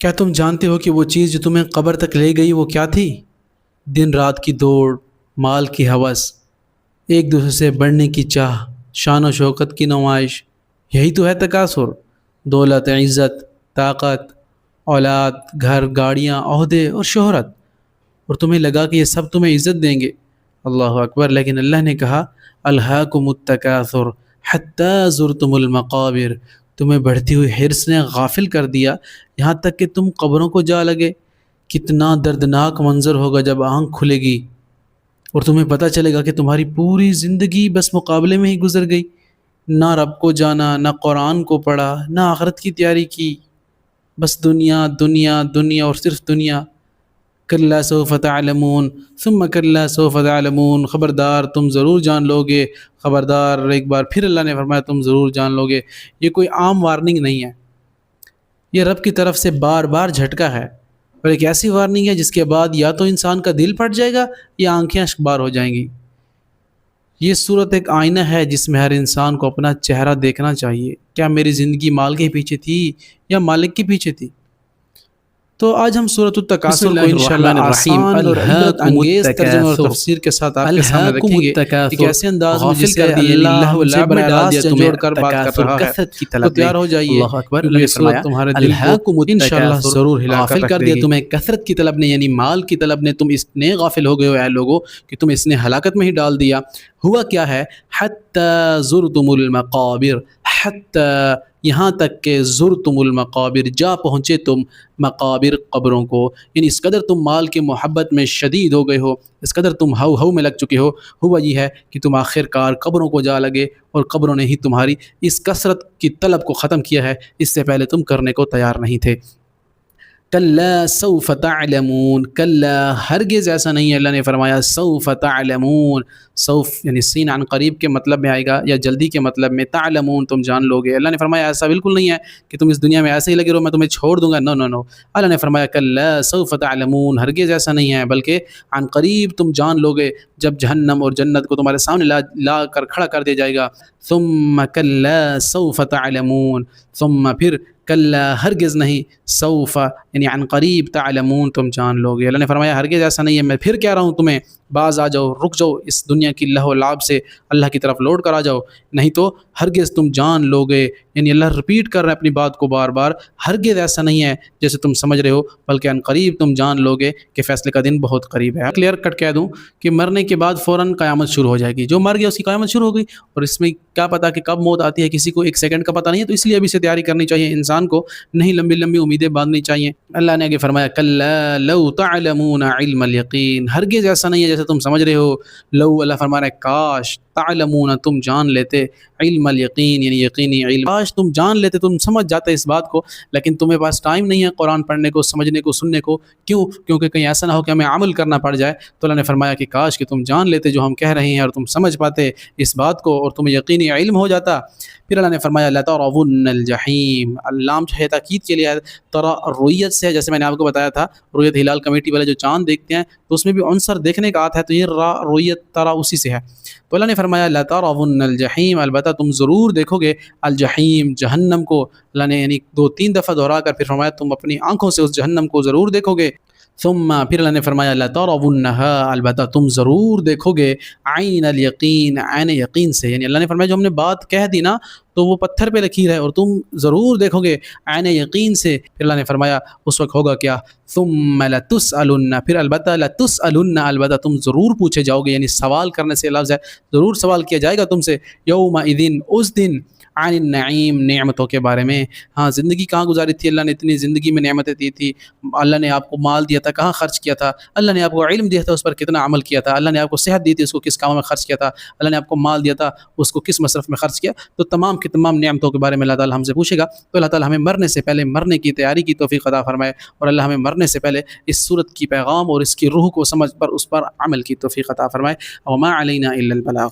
کیا تم جانتے ہو کہ وہ چیز جو تمہیں قبر تک لے گئی وہ کیا تھی؟ دن رات کی دوڑ، مال کی ہوس، ایک دوسرے سے بڑھنے کی چاہ، شان و شوکت کی نمائش، یہی تو ہے تکاثر۔ دولت، عزت، طاقت، اولاد، گھر، گاڑیاں، عہدے اور شہرت، اور تمہیں لگا کہ یہ سب تمہیں عزت دیں گے۔ اللہ اکبر! لیکن اللہ نے کہا الہاکم التکاثر حتی زرتم المقابر، تمہیں بڑھتی ہوئی حرص نے غافل کر دیا یہاں تک کہ تم قبروں کو جا لگے۔ کتنا دردناک منظر ہوگا جب آنکھ کھلے گی اور تمہیں پتہ چلے گا کہ تمہاری پوری زندگی بس مقابلے میں ہی گزر گئی، نہ رب کو جانا، نہ قرآن کو پڑھا، نہ آخرت کی تیاری کی، بس دنیا دنیا دنیا اور صرف دنیا۔ کلا سوف تعلمون ثم کلا سوف تعلمون، خبردار تم ضرور جان لو گے، خبردار، ایک بار پھر اللہ نے فرمایا تم ضرور جان لو گے۔ یہ کوئی عام وارننگ نہیں ہے، یہ رب کی طرف سے بار بار جھٹکا ہے، اور ایک ایسی وارننگ ہے جس کے بعد یا تو انسان کا دل پھٹ جائے گا یا آنکھیں اشکبار ہو جائیں گی۔ یہ صورت ایک آئینہ ہے جس میں ہر انسان کو اپنا چہرہ دیکھنا چاہیے۔ کیا میری زندگی مال کے پیچھے تھی یا مالک کے پیچھے تھی؟ تو آج ہم سورۃ التکاثر کو انشاءاللہ آسان اور عبرت انگیز ترجمہ اور تفسیر کے ساتھ آپ کے سامنے رکھیں گے، ایک ایسے انداز میں جسے اللہ سے براہ راست جوڑ کر بات کر رہا ہے۔ تو تیار ہو جائیے، یہ سورت تمہارے دل کو انشاءاللہ ضرور ہلا کر رکھ دے گی۔ تمہیں کثرت کی طلب نے، یعنی مال کی طلب نے، تم اتنے غافل ہو گئے ہو اے لوگو کہ تم اس نے ہلاکت میں ہی ڈال دیا۔ ہوا کیا ہے؟ حتی زرتم المقابر، حتی یہاں تک کہ زرتم المقابر، جا پہنچے تم مقابر، قبروں کو، یعنی اس قدر تم مال کے محبت میں شدید ہو گئے ہو، اس قدر تم ہو میں لگ چکے ہو۔ ہوا یہ ہے کہ تم آخر کار قبروں کو جا لگے، اور قبروں نے ہی تمہاری اس کثرت کی طلب کو ختم کیا ہے، اس سے پہلے تم کرنے کو تیار نہیں تھے۔ کلا سوف تعلمون، کلا ہرگز ایسا نہیں ہے، اللہ نے فرمایا سوف تعلمون، سوف یعنی سین عن قریب کے مطلب میں آئے گا یا جلدی کے مطلب میں، تعلمون تم جان لو گے۔ اللہ نے فرمایا ایسا بالکل نہیں ہے کہ تم اس دنیا میں ایسے ہی لگے رہو میں تمہیں چھوڑ دوں گا، نو نو نو۔ اللہ نے فرمایا کلا سوف تعلمون، ہرگز ایسا نہیں ہے، بلکہ عن قریب تم جان لو گے جب جہنم اور جنت کو تمہارے سامنے لا کر کھڑا کر دیا جائے گا۔ ثم کلا سوف تعلمون، ثم پھر، کلا ہرگز نہیں، سوف یعنی عن قریب، تعلمون تم جان لو گے۔ اللہ نے فرمایا ہرگز ایسا نہیں ہے، میں پھر کہہ رہا ہوں تمہیں، باز آ جاؤ، رک جاؤ اس دنیا کی لہو و لعب سے، اللہ کی طرف لوٹ کر آ جاؤ، نہیں تو ہرگز تم جان لو گے۔ یعنی اللہ رپیٹ کر رہا ہے اپنی بات کو بار بار، ہرگز ایسا نہیں ہے جیسے تم سمجھ رہے ہو، بلکہ عن قریب تم جان لو گے کہ فیصلے کا دن بہت قریب ہے۔ کلیئر کٹ کہہ دوں کہ مرنے کے بعد فوراً قیامت شروع ہو جائے گی، جو مر گیا اس کی قیامت شروع ہو گئی، اور اس میں کیا پتہ کہ کب موت آتی ہے، کسی کو ایک سیکنڈ کا پتہ نہیں ہے، تو اس لیے ابھی سے تیاری کرنی چاہیے انسان کو، نہیں لمبی لمبی امیدیں باندھنی چاہیے۔ اللہ نے آگے فرمایا کلا لو تعلمون علم الیقین، ہرگز ایسا نہیں ہے جیسے تم سمجھ رہے ہو، لو اللہ فرما رہا ہے کاش، تعلمون تم جان لیتے، علم الیقین یعنی یقینی علم، کاش تم جان لیتے، تم سمجھ جاتے اس بات کو، لیکن تمہیں پاس ٹائم نہیں ہے قرآن پڑھنے کو، سمجھنے کو، سننے کو۔ کیوں؟ کیونکہ کہیں ایسا نہ ہو کہ ہمیں عمل کرنا پڑ جائے۔ تو اللہ نے فرمایا کہ کاش کہ تم جان لیتے جو ہم کہہ رہے ہیں، اور تم سمجھ پاتے اس بات کو، اور تمہیں یقینی علم ہو جاتا۔ پھر اللہ نے فرمایا لترون الجحیم، اللام جو ہے تاکید کے لیے ترا رویت سے ہے، جیسے میں نے آپ کو بتایا تھا، رویت ہلال کمیٹی والے جو چاند دیکھتے ہیں تو اس میں بھی عنصر دیکھنے کا آتا ہے، تو یہ رویت ترا اسی سے ہے۔ تو اللہ نے فرمایا لترون الجحیم، البتہ تم ضرور دیکھو گے الجحیم، جہنم کو۔ اللہ نے یعنی 2-3 دفعہ دہرا کر پھر فرمایا تم اپنی آنکھوں سے اس جہنم کو ضرور دیکھو گے۔ ثم پھر اللہ نے فرمایا لترونها، البتہ تم ضرور دیکھو گے عین الیقین، عین یقین سے، یعنی اللہ نے فرمایا جو ہم نے بات کہہ دی نا تو وہ پتھر پہ لکیر ہے، اور تم ضرور دیکھو گے عین یقین سے۔ پھر اللہ نے فرمایا اس وقت ہوگا کیا؟ ثم لتسألن، پھر البتہ لتسألن، البتہ تم ضرور پوچھے جاؤ گے، یعنی سوال کرنے سے لفظ ہے، ضرور سوال کیا جائے گا تم سے، یومئذ، اس دن، عن النعیم، نعمتوں کے بارے میں۔ ہاں، زندگی کہاں گزاری تھی، اللہ نے اتنی زندگی میں نعمتیں دی تھی، اللہ نے آپ کو مال دیا تھا کہاں خرچ کیا تھا، اللہ نے آپ کو علم دیا تھا اس پر کتنا عمل کیا تھا، اللہ نے آپ کو صحت دی تھی اس کو کس کاموں میں خرچ کیا تھا، اللہ نے آپ کو مال دیا تھا اس کو کس مصرف میں خرچ کیا، تو تمام کی تمام نعمتوں کے بارے میں اللہ تعالیٰ ہم سے پوچھے گا۔ تو اللہ تعالیٰ ہمیں مرنے سے پہلے مرنے کی تیاری کی توفیق عطا فرمائے، اور اللہ ہمیں مرنے سے پہلے اس صورت کی پیغام اور اس کی روح کو سمجھ پر اس پر عمل کی توفیق عطا فرمائے۔ وما علینا الا البلاغ۔